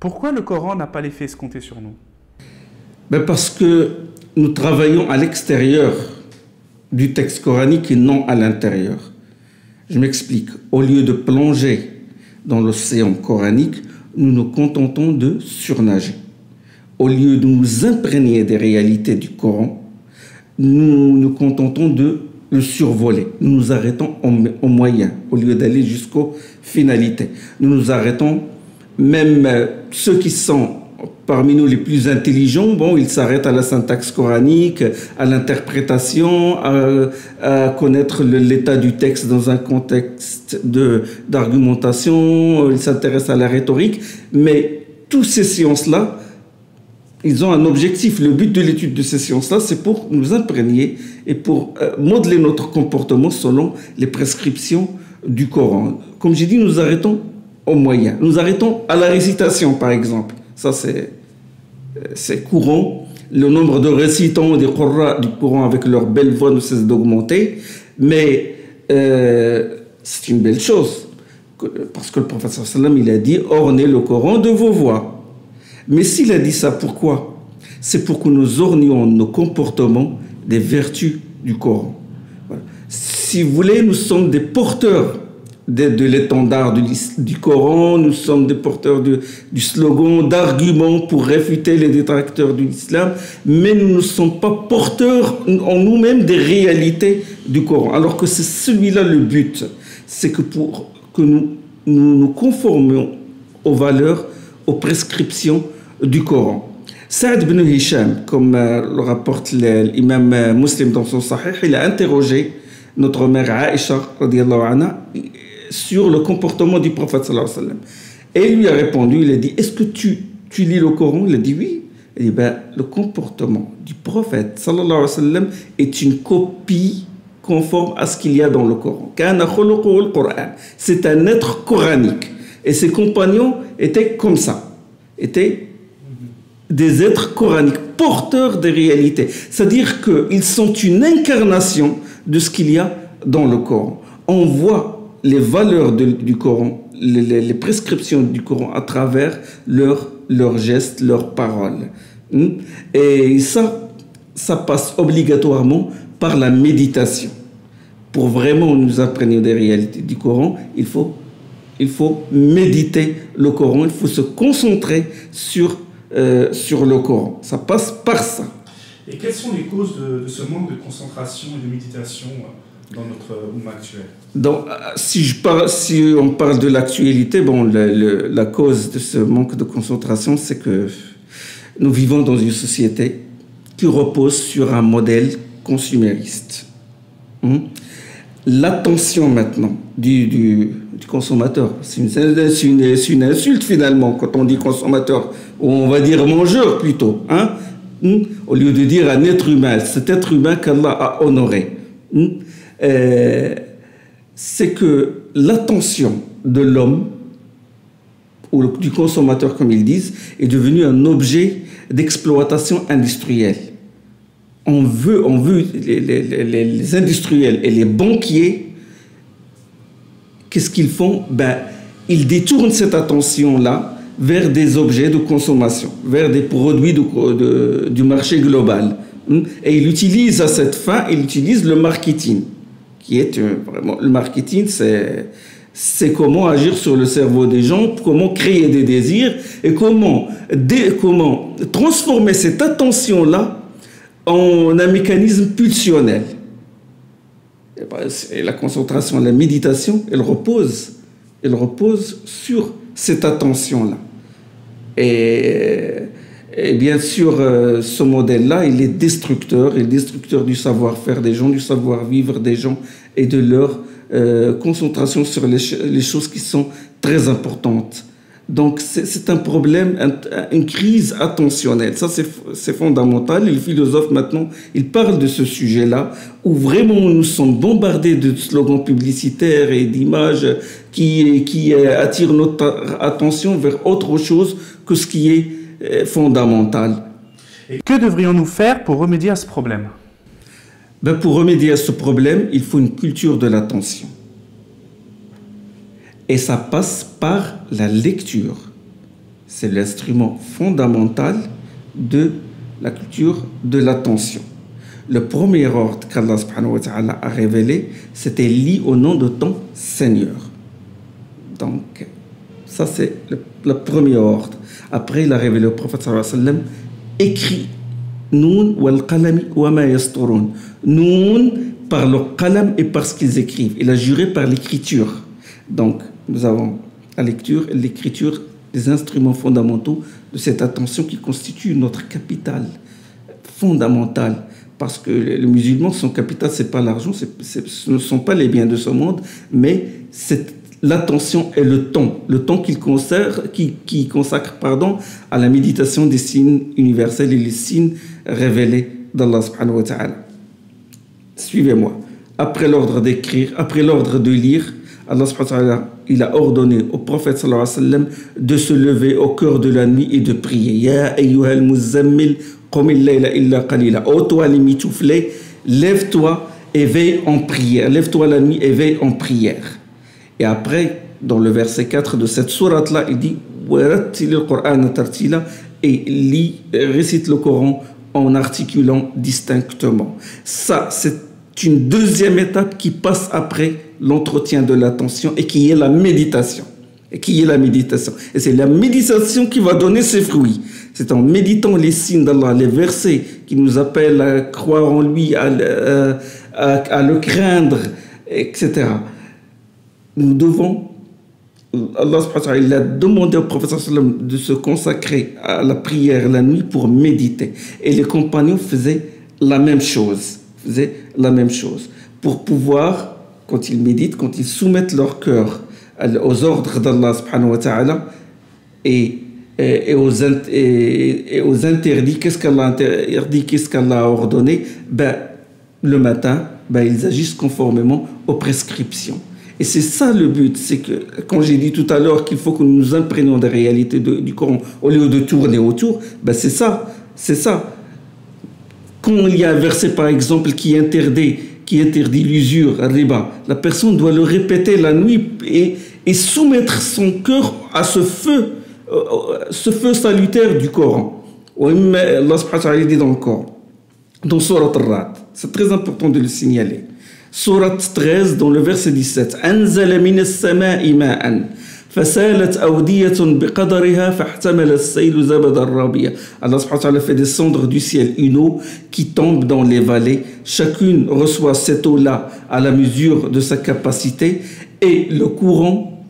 Pourquoi le Coran n'a pas l'effet escompté sur nous? Ben parce que nous travaillons à l'extérieur du texte coranique et non à l'intérieur. Je m'explique. Au lieu de plonger dans l'océan coranique, nous nous contentons de surnager. Au lieu de nous imprégner des réalités du Coran, nous nous contentons de le survoler. Nous nous arrêtons au moyen, au lieu d'aller jusqu'aux finalités. Nous nous arrêtons, même ceux qui sont parmi nous les plus intelligents, bon, ils s'arrêtent à la syntaxe coranique, à l'interprétation, à connaître l'état du texte dans un contexte d'argumentation, ils s'intéressent à la rhétorique, mais toutes ces sciences-là, ils ont un objectif. Le but de l'étude de ces sciences-là, c'est pour nous imprégner et pour modeler notre comportement selon les prescriptions du Coran. Comme j'ai dit, nous arrêtons au moyen. Nous arrêtons à la récitation, par exemple. Ça, c'est courant. Le nombre de récitants des Qurra du Coran avec leur belle voix ne cesse d'augmenter. Mais c'est une belle chose. Parce que le prophète sallam, il a dit « Ornez le Coran de vos voix ». Mais s'il a dit ça, pourquoi? C'est pour que nous ornions nos comportements des vertus du Coran. Voilà. Si vous voulez, nous sommes des porteurs de l'étendard du Coran, nous sommes des porteurs du slogan, d'arguments pour réfuter les détracteurs de l'islam, mais nous ne sommes pas porteurs en nous-mêmes des réalités du Coran. Alors que c'est celui-là le but, c'est que pour que nous conformions aux valeurs, aux prescriptions du Coran. Saad ibn Hisham, comme le rapporte l'imam Muslim dans son Sahih, il a interrogé notre mère Aïcha radiallahu anha sur le comportement du prophète sallallahu alayhi wa sallam. Et il lui a répondu, il a dit, est-ce que tu lis le Coran? Il a dit oui. Il dit, ben, le comportement du prophète sallallahu alayhi wa sallam est une copie conforme à ce qu'il y a dans le Coran. C'est un être coranique. Et ses compagnons étaient comme ça, étaient des êtres coraniques, porteurs des réalités. C'est-à-dire qu'ils sont une incarnation de ce qu'il y a dans le Coran. On voit les valeurs du Coran, les prescriptions du Coran à travers leurs gestes, leurs paroles. Et ça passe obligatoirement par la méditation. Pour vraiment nous imprégner des réalités du Coran, il faut méditer le Coran, il faut se concentrer sur le Coran. Ça passe par ça. Et quelles sont les causes de ce manque de concentration et de méditation dans notre Oumma actuel? Donc, si on parle de l'actualité, bon, la cause de ce manque de concentration, c'est que nous vivons dans une société qui repose sur un modèle consumériste. L'attention maintenant du consommateur, c'est une insulte finalement quand on dit consommateur, ou on va dire mangeur plutôt, hein? Au lieu de dire un être humain, cet être humain qu'Allah a honoré. C'est que l'attention de l'homme, ou du consommateur comme ils disent, est devenue un objet d'exploitation industrielle. On veut les industriels et les banquiers, qu'est-ce qu'ils font? Ben, ils détournent cette attention-là vers des objets de consommation, vers des produits du marché global. Et ils utilisent à cette fin, ils utilisent le marketing, qui est vraiment... Le marketing, c'est comment agir sur le cerveau des gens, comment créer des désirs, et comment transformer cette attention-là en un mécanisme pulsionnel. Et la concentration, la méditation, elle repose sur cette attention-là. Et bien sûr, ce modèle-là, il est destructeur du savoir-faire des gens, du savoir-vivre des gens et de leur concentration sur les choses qui sont très importantes. Donc c'est un problème, une crise attentionnelle. Ça c'est fondamental. Et le philosophe maintenant, il parle de ce sujet-là, où vraiment nous sommes bombardés de slogans publicitaires et d'images qui attirent notre attention vers autre chose que ce qui est fondamental. Et que devrions-nous faire pour remédier à ce problème? Ben, pour remédier à ce problème, il faut une culture de l'attention. Et ça passe par la lecture. C'est l'instrument fondamental de la culture de l'attention. Le premier ordre qu'Allah subhanahu wa ta'ala a révélé, c'était « lis au nom de ton Seigneur ». Donc, ça c'est le premier ordre. Après, il a révélé au prophète sallallahu alayhi wa sallam « écris ». Noun wal qalami wa ma yasturun. Noun par le qalam et par ce qu'ils écrivent. Il a juré par l'écriture. Donc, nous avons la lecture et l'écriture, des instruments fondamentaux de cette attention qui constitue notre capital fondamental. Parce que les musulmans, son capital, ce n'est pas l'argent, ce ne sont pas les biens de ce monde, mais c'est l'attention et le temps qu'il consacre à la méditation des signes universels et les signes révélés d'Allah subhanahu wa ta'ala. Suivez-moi. Après l'ordre d'écrire, après l'ordre de lire, Allah subhanahu wa ta'ala, il a ordonné au prophète sallallahu alayhi wa sallam de se lever au cœur de la nuit et de prier. Ya ayyuhal muzammil qumil layla illa qalila. Ô toi les mitouflés, lève-toi et veille en prière. Lève-toi la nuit et veille en prière. Et après, dans le verset 4 de cette sourate-là, il dit et récite le Coran en articulant distinctement. Ça, c'est une deuxième étape qui passe après l'entretien de l'attention et qui est la méditation. Et c'est la méditation qui va donner ses fruits. C'est en méditant les signes d'Allah, les versets qui nous appellent à croire en lui, à le craindre, etc. Nous devons, Allah il a demandé au prophète de se consacrer à la prière la nuit pour méditer. Et les compagnons faisaient la même chose. Pour pouvoir, quand ils méditent, quand ils soumettent leur cœur aux ordres d'Allah subhanahu wa ta'ala et aux interdits, qu'est-ce qu'Allah interdit, qu'est-ce qu'Allah a ordonné, le matin, ils agissent conformément aux prescriptions. Et c'est ça le but, c'est que, quand j'ai dit tout à l'heure qu'il faut que nous nous imprégnions des réalités du Coran au lieu de tourner autour, c'est ça. Quand il y a un verset, par exemple, qui interdit l'usure, riba, la personne doit le répéter la nuit et soumettre son cœur à ce feu salutaire du Coran. Allah subhanahu wa ta'ala dit dans le Coran, dans Surat Ar-Ra'd, c'est très important de le signaler. Surat 13, dans le verset 17. أنزل من السماء ماء فسالت أودية بقدرها فاحتمل السيل زبدا رابيا. Allah subhanahu wa ta'ala fait descendre du ciel une eau qui tombe dans les vallées. Chacune reçoit cette eau-là à la mesure de sa capacité et le courant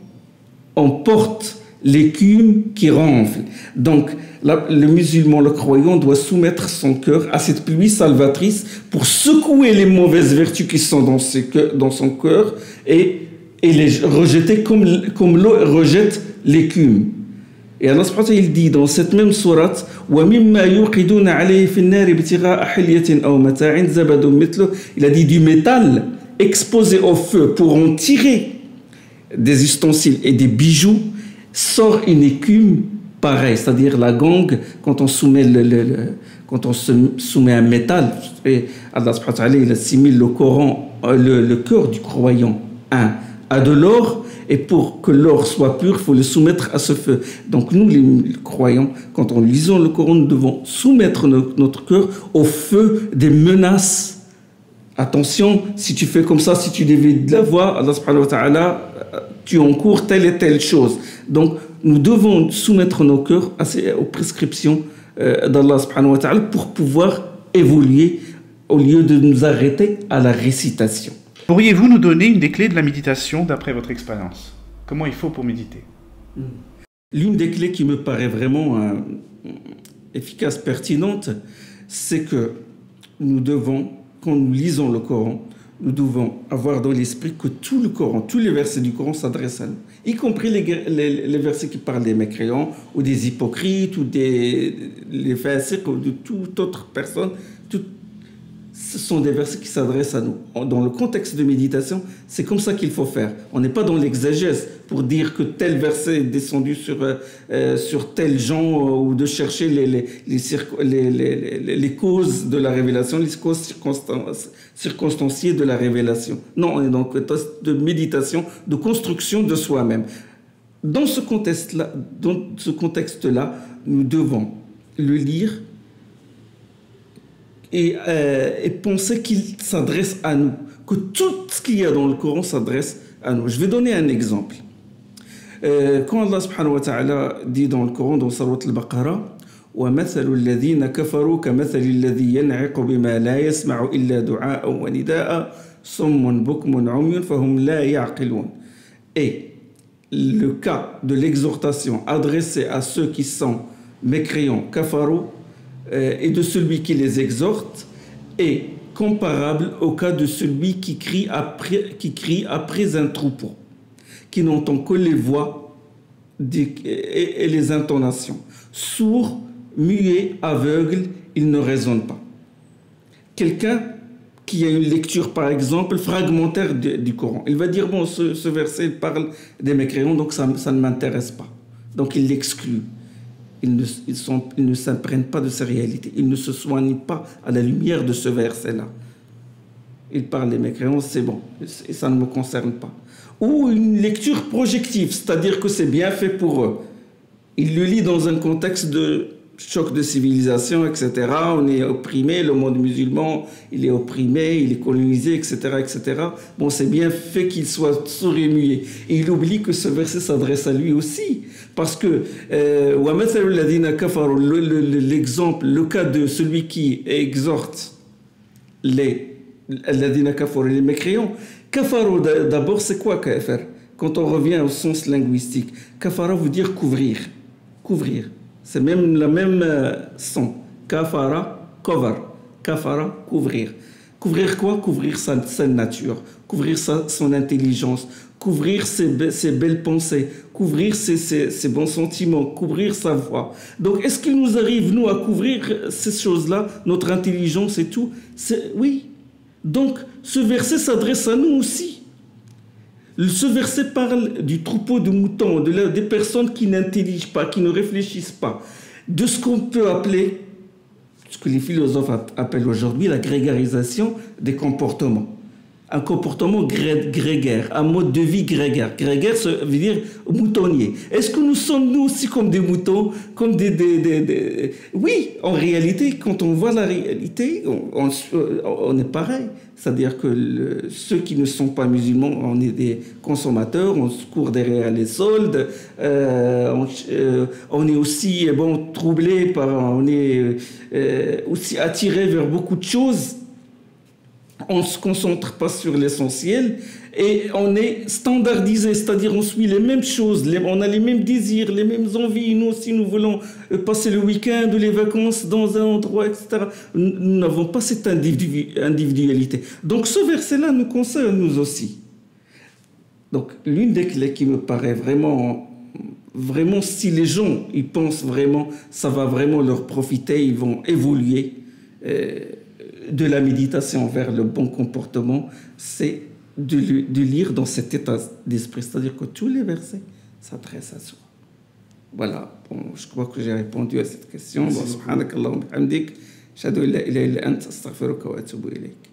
emporte l'écume qui ronfle. Donc, le musulman, le croyant, doit soumettre son cœur à cette pluie salvatrice pour secouer les mauvaises vertus qui sont dans son cœur et les rejeter comme l'eau rejette l'écume. Et Allah subhanahu wa ta'ala, il dit dans cette même sourate وَمِمَّا يُوقِدُونَ عَلَيْهِ فِي النَّارِ ابْتِغَاءَ حِلْيَةٍ أَوْ مَتَاعٍ زَبَدٌ مِثْلُهُ. Il a dit du métal exposé au feu pour en tirer des ustensiles et des bijoux sort une écume pareille, c'est-à-dire la gangue, quand on soumet un métal, et Allah subhanahu wa ta'ala, il assimile le Coran, le cœur du croyant à de l'or, et pour que l'or soit pur, il faut le soumettre à ce feu. Donc nous, les croyants, quand on lisons le Coran, nous devons soumettre notre cœur au feu des menaces. Attention, si tu fais comme ça, si tu dévies de la voie, Allah subhanahu wa ta'ala, tu encours telle et telle chose. Donc, nous devons soumettre nos cœurs aux prescriptions d'Allah subhanahu wa ta'ala pour pouvoir évoluer au lieu de nous arrêter à la récitation. Pourriez-vous nous donner une des clés de la méditation d'après votre expérience? Comment il faut pour méditer? L'une des clés qui me paraît vraiment efficace, pertinente, c'est que nous devons, quand nous lisons le Coran, nous devons avoir dans l'esprit que tout le Coran, tous les versets du Coran s'adressent à nous, y compris les versets qui parlent des mécréants ou des hypocrites ou les fasiques ou de toute autre personne. ce sont des versets qui s'adressent à nous. Dans le contexte de méditation, c'est comme ça qu'il faut faire. On n'est pas dans l'exégèse pour dire que tel verset est descendu sur tel genre ou de chercher les causes de la révélation, les causes circonstanciées de la révélation. Non, on est dans le contexte de méditation, de construction de soi-même. Dans ce contexte-là, nous devons le lire et penser qu'il s'adresse à nous, que tout ce qu'il y a dans le Coran s'adresse à nous. Je vais donner un exemple. Quand Allah subhanahu wa ta'ala dit dans le Coran, dans Surat al-Baqarah, وَمَثَلُ الَّذِينَ كَفَرُوا كَمَثَلِ الَّذِي يَنْعِقُ بِمَا لَا يَسْمَعُ إِلَّا دُعَاءً وَنِدَاءً صُمٌّ بُكْمٌ عُمْيٌ فَهُمْ لَا يَعْقِلُونَ. Et le cas de l'exhortation adressée à ceux qui sont mécréants, kafarou, et de celui qui les exhorte est comparable au cas de celui qui crie après un troupeau, qui n'entend que les voix et les intonations. Sourd, muet, aveugle, il ne raisonne pas. Quelqu'un qui a une lecture, par exemple, fragmentaire du Coran, il va dire, bon, ce verset parle des mécréants, donc ça ne m'intéresse pas. Donc il l'exclut. Ils ne s'imprègnent pas de ces réalités. Ils ne se soignent pas à la lumière de ce verset-là. Ils parlent des mécréants, c'est bon, et ça ne me concerne pas. Ou une lecture projective, c'est-à-dire que c'est bien fait pour eux. Ils le lisent dans un contexte de choc de civilisation, etc. On est opprimé, le monde musulman, il est opprimé, il est colonisé, etc., etc. Bon, c'est bien fait qu'il soit sourd et muet. Et il oublie que ce verset s'adresse à lui aussi. Parce que l'exemple, le cas de celui qui exhorte les mécréants, kafaru d'abord, c'est quoi kafar? Quand on revient au sens linguistique, kafara veut dire couvrir. Couvrir. C'est même la même son. Kafara, cover. Kafara, couvrir. Couvrir quoi? Couvrir sa nature, couvrir son intelligence, couvrir ses belles pensées, couvrir ses bons sentiments, couvrir sa voix. Donc, est-ce qu'il nous arrive, nous, à couvrir ces choses-là, notre intelligence et tout? Oui. Donc, ce verset s'adresse à nous aussi. Ce verset parle du troupeau de moutons, des personnes qui n'intelligent pas, qui ne réfléchissent pas, de ce qu'on peut appeler, ce que les philosophes appellent aujourd'hui la grégarisation des comportements. Un comportement grégaire, un mode de vie grégaire. Grégaire, ça veut dire moutonnier. Est-ce que nous sommes nous aussi comme des moutons, comme des... Oui, en réalité, quand on voit la réalité, on est pareil. C'est-à-dire que ceux qui ne sont pas musulmans, on est des consommateurs, on se court derrière les soldes, on est aussi troublé par, on est aussi attiré vers beaucoup de choses. On ne se concentre pas sur l'essentiel et on est standardisé, c'est-à-dire on suit les mêmes choses, on a les mêmes désirs, les mêmes envies. Nous aussi, nous voulons passer le week-end ou les vacances dans un endroit, etc. Nous n'avons pas cette individualité. Donc ce verset-là nous concerne nous aussi. Donc l'une des clés qui me paraît vraiment, si les gens y pensent vraiment, ça va vraiment leur profiter, ils vont évoluer de la méditation vers le bon comportement, c'est de lire dans cet état d'esprit, c'est-à-dire que tous les versets s'adressent à soi. Voilà, bon, je crois que j'ai répondu à cette question. Subhanakallah wa bihamdik, ashhadu an la ilaha illa anta, astaghfiruka wa atubu ilayk.